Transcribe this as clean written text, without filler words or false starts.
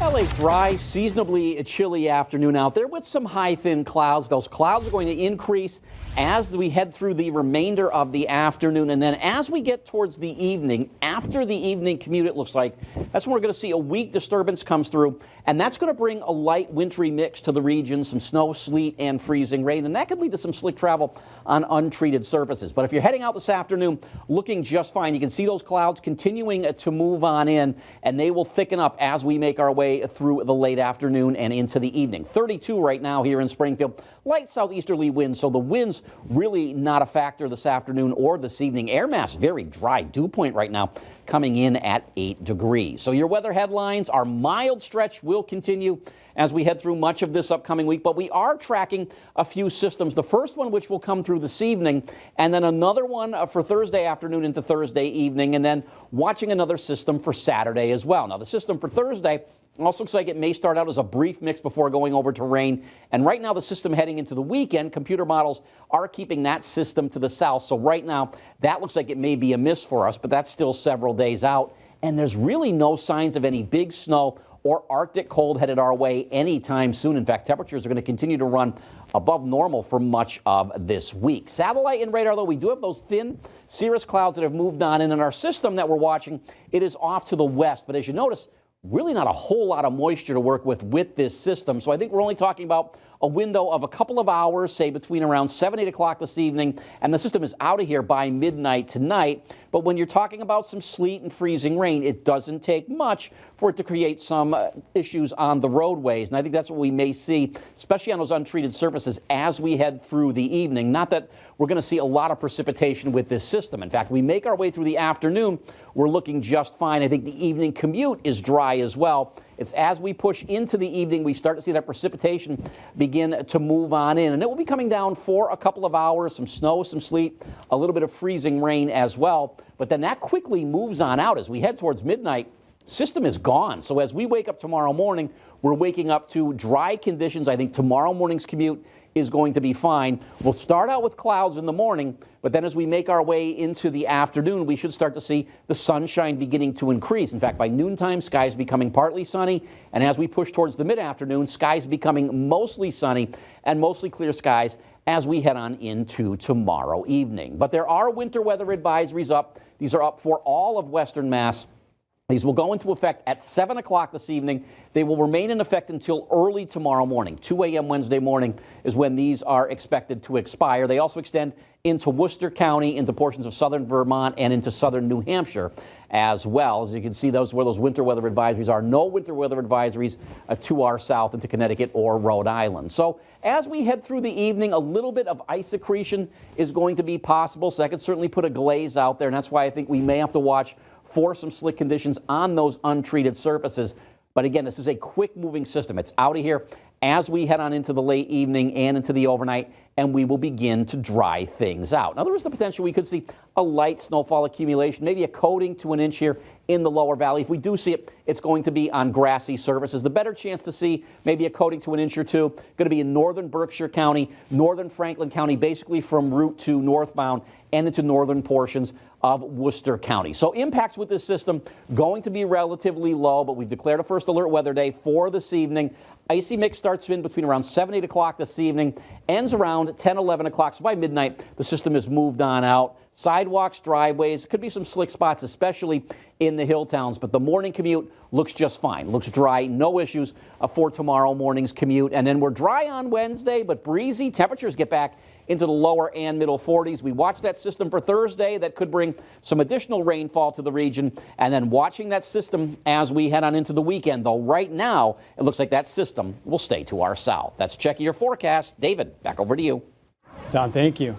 A dry, seasonably chilly afternoon out there with some high thin clouds. Those clouds are going to increase as we head through the remainder of the afternoon. And then as we get towards the evening, after the evening commute, it looks like, that's when we're going to see a weak disturbance comes through. And that's going to bring a light wintry mix to the region, some snow, sleet, and freezing rain. And that could lead to some slick travel on untreated surfaces. But if you're heading out this afternoon, looking just fine. You can see those clouds continuing to move on in, and they will thicken up as we make our way through the late afternoon and into the evening. 32 right now here in Springfield. Light southeasterly winds, so the winds really not a factor this afternoon or this evening. Air mass very dry. Dew point right now coming in at 8 degrees. So your weather headlines, our mild stretch will continue as we head through much of this upcoming week, but we are tracking a few systems. The first one, which will come through this evening, and then another one for Thursday afternoon into Thursday evening, and then watching another system for Saturday as well. Now, the system for Thursday also looks like it may start out as a brief mix before going over to rain. And right now, the system heading into the weekend, computer models are keeping that system to the south. So right now, that looks like it may be a miss for us, but that's still several days out. And there's really no signs of any big snow or Arctic cold headed our way anytime soon. In fact, temperatures are going to continue to run above normal for much of this week. Satellite and radar, though, we do have those thin cirrus clouds that have moved on in. And our system that we're watching, it is off to the west. But as you notice, really not a whole lot of moisture to work with this system. So I think we're only talking about a window of a couple of hours, say between around 7, 8 o'clock this evening, and the system is out of here by midnight tonight. But when you're talking about some sleet and freezing rain, it doesn't take much for it to create some issues on the roadways. And I think that's what we may see, especially on those untreated surfaces as we head through the evening. Not that we're going to see a lot of precipitation with this system. In fact, we make our way through the afternoon, we're looking just fine. I think the evening commute is dry as well. It's as we push into the evening, we start to see that precipitation begin to move on in. And it will be coming down for a couple of hours, some snow, some sleet, a little bit of freezing rain as well. But then that quickly moves on out as we head towards midnight. System is gone. So as we wake up tomorrow morning, we're waking up to dry conditions. I think tomorrow morning's commute is going to be fine. We'll start out with clouds in the morning, but then as we make our way into the afternoon, we should start to see the sunshine beginning to increase. In fact, by noontime, skies becoming partly sunny, and as we push towards the mid-afternoon, skies becoming mostly sunny and mostly clear skies as we head on into tomorrow evening. But there are winter weather advisories up. These are up for all of Western Mass. These will go into effect at 7 o'clock this evening. They will remain in effect until early tomorrow morning. 2 a.m. Wednesday morning is when these are expected to expire. They also extend into Worcester County, into portions of southern Vermont, and into southern New Hampshire as well. As you can see, those where those winter weather advisories are. No winter weather advisories to our south into Connecticut or Rhode Island. So as we head through the evening, a little bit of ice accretion is going to be possible. So that could certainly put a glaze out there, and that's why I think we may have to watch for some slick conditions on those untreated surfaces. But again, this is a quick moving system. It's out of here as we head on into the late evening and into the overnight, and we will begin to dry things out. Now, there is the potential we could see a light snowfall accumulation, maybe a coating to an inch here in the lower valley. If we do see it, it's going to be on grassy surfaces. The better chance to see maybe a coating to an inch or two going to be in northern Berkshire County, northern Franklin County, basically from Route 2 northbound and into northern portions of Worcester County. So impacts with this system going to be relatively low, but we've declared a first alert weather day for this evening. Icy mix starts in between around 7, 8 o'clock this evening, ends around 10, 11 o'clock. So by midnight, the system has moved on out. Sidewalks, driveways, could be some slick spots, especially in the hill towns. But the morning commute looks just fine. Looks dry, no issues for tomorrow morning's commute. And then we're dry on Wednesday, but breezy. Temperatures get back into the lower and middle 40s. We watch that system for Thursday. That could bring some additional rainfall to the region. And then watching that system as we head on into the weekend. Though right now, it looks like that system will stay to our south. That's checking your forecast. David, back over to you. Don, thank you.